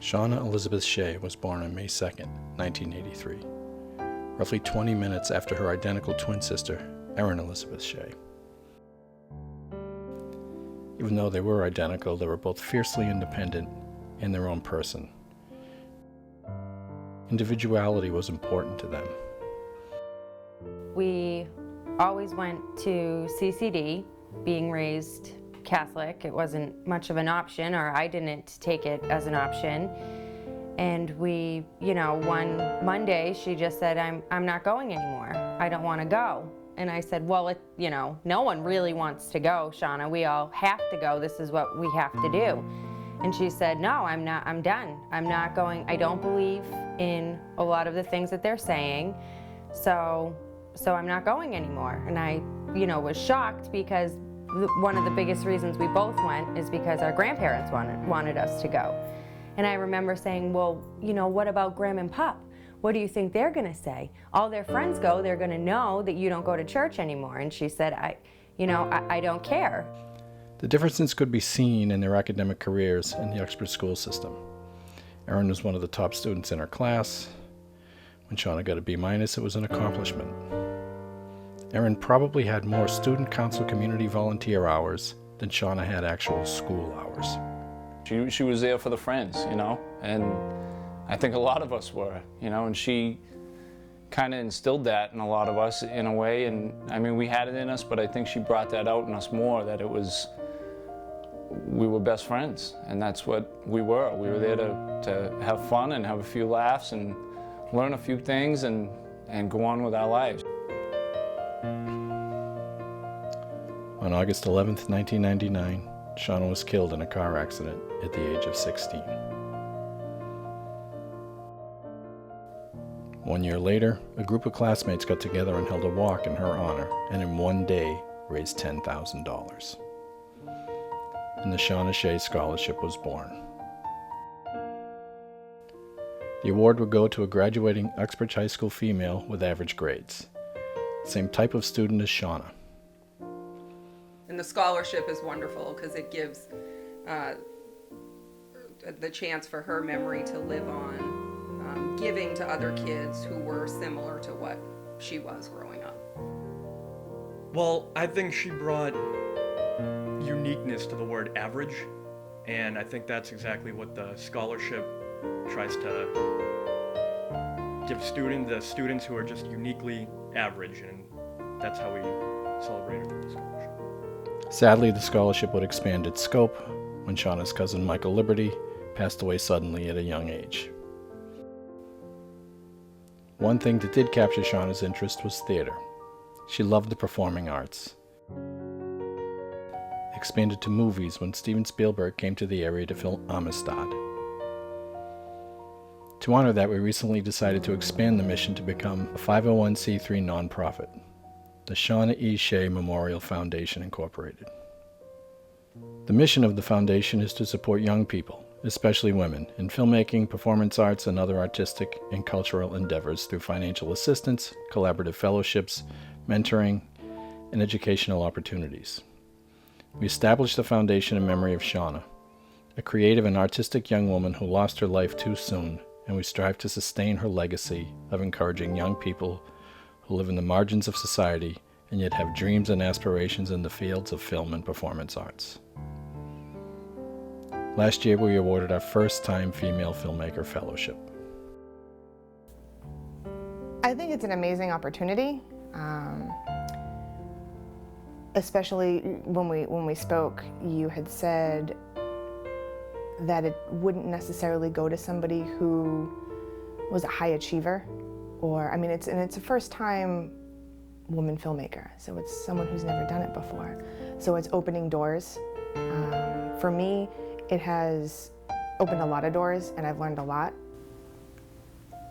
Shawna Elizabeth Shea was born on May 2, 1983, roughly 20 minutes after her identical twin sister, Erin Elizabeth Shea. Even though they were identical, they were both fiercely independent in their own person. Individuality was important to them. We always went to CCD, being raised Catholic. It wasn't much of an option, or I didn't take it as an option. And we, one Monday she just said, I'm not going anymore. I don't want to go. And I said, well, no one really wants to go, Shawna. We all have to go. This is what we have to do. And she said, no, I'm not. I'm done. I'm not going. I don't believe in a lot of the things that they're saying. So I'm not going anymore. And I, was shocked, because one of the biggest reasons we both went is because our grandparents wanted us to go. And I remember saying, well, what about Graham and Pup? What do you think they're going to say? All their friends go, they're going to know that you don't go to church anymore. And she said, I don't care. The differences could be seen in their academic careers in the Uxbridge school system. Erin was one of the top students in her class. When Shawna got a B-, it was an accomplishment. Erin probably had more student council community volunteer hours than Shawna had actual school hours. She was there for the friends, and I think a lot of us were, and she kind of instilled that in a lot of us in a way. And I mean, we had it in us, but I think she brought that out in us more, that we were best friends, and that's what we were. We were there to have fun and have a few laughs and learn a few things and go on with our lives. On August 11th, 1999, Shawna was killed in a car accident at the age of 16. 1 year later, a group of classmates got together and held a walk in her honor, and in one day raised $10,000. And the Shawna Shea Scholarship was born. The award would go to a graduating Uxbridge High School female with average grades, the same type of student as Shawna. And the scholarship is wonderful because it gives the chance for her memory to live on, giving to other kids who were similar to what she was growing up. Well, I think she brought uniqueness to the word average, and I think that's exactly what the scholarship tries to give the students who are just uniquely average, and that's how we celebrated with the scholarship. Sadly, the scholarship would expand its scope when Shawna's cousin Michael Liberty passed away suddenly at a young age. One thing that did capture Shawna's interest was theater. She loved the performing arts. It expanded to movies when Steven Spielberg came to the area to film Amistad. To honor that, we recently decided to expand the mission to become a 501c3 nonprofit, the Shawna E. Shea Memorial Foundation, Incorporated. The mission of the foundation is to support young people, especially women, in filmmaking, performance arts, and other artistic and cultural endeavors through financial assistance, collaborative fellowships, mentoring, and educational opportunities. We established the foundation in memory of Shawna, a creative and artistic young woman who lost her life too soon, and we strive to sustain her legacy of encouraging young people who live in the margins of society and yet have dreams and aspirations in the fields of film and performance arts. Last year, we awarded our first-time female filmmaker fellowship. I think it's an amazing opportunity, especially when we spoke. You had said that it wouldn't necessarily go to somebody who was a high achiever, it's a first-time woman filmmaker, so it's someone who's never done it before. So it's opening doors. For me, it has opened a lot of doors, and I've learned a lot.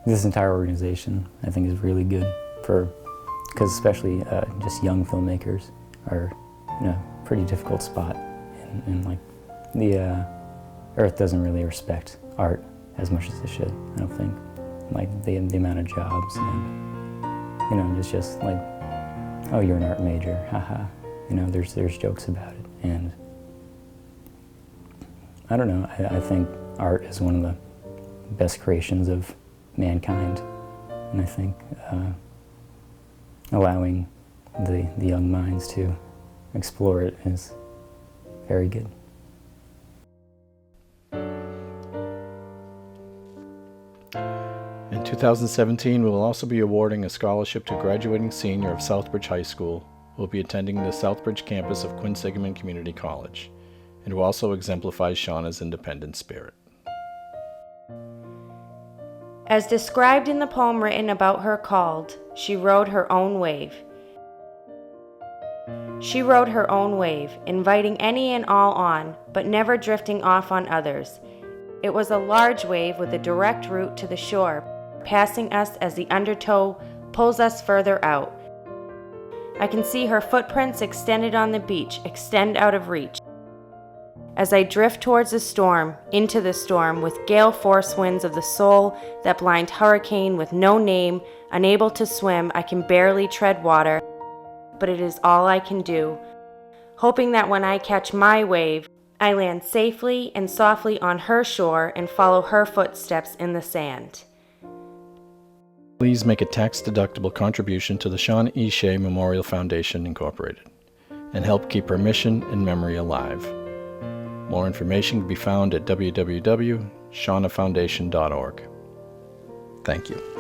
This entire organization, I think, is really good because especially just young filmmakers are in a pretty difficult spot, and like the Earth doesn't really respect art as much as it should, I don't think. Like the amount of jobs and it's just like, oh, you're an art major, haha. There's jokes about it, and I don't know. I think art is one of the best creations of mankind. And I think allowing the young minds to explore it is very good. In 2017, we will also be awarding a scholarship to a graduating senior of Southbridge High School who will be attending the Southbridge campus of Quinsigamond Community College, and who also exemplifies Shawna's independent spirit. As described in the poem written about her called, she rode her own wave. She rode her own wave, inviting any and all on, but never drifting off on others. It was a large wave with a direct route to the shore, passing us as the undertow pulls us further out. I can see her footprints extended on the beach, extend out of reach. As I drift towards the storm, into the storm, with gale force winds of the soul, that blind hurricane with no name, unable to swim, I can barely tread water, but it is all I can do, hoping that when I catch my wave, I land safely and softly on her shore and follow her footsteps in the sand. Please make a tax-deductible contribution to the Shawna E. Shea Memorial Foundation, Incorporated, and help keep her mission and memory alive. More information can be found at www.shawnafoundation.org. Thank you.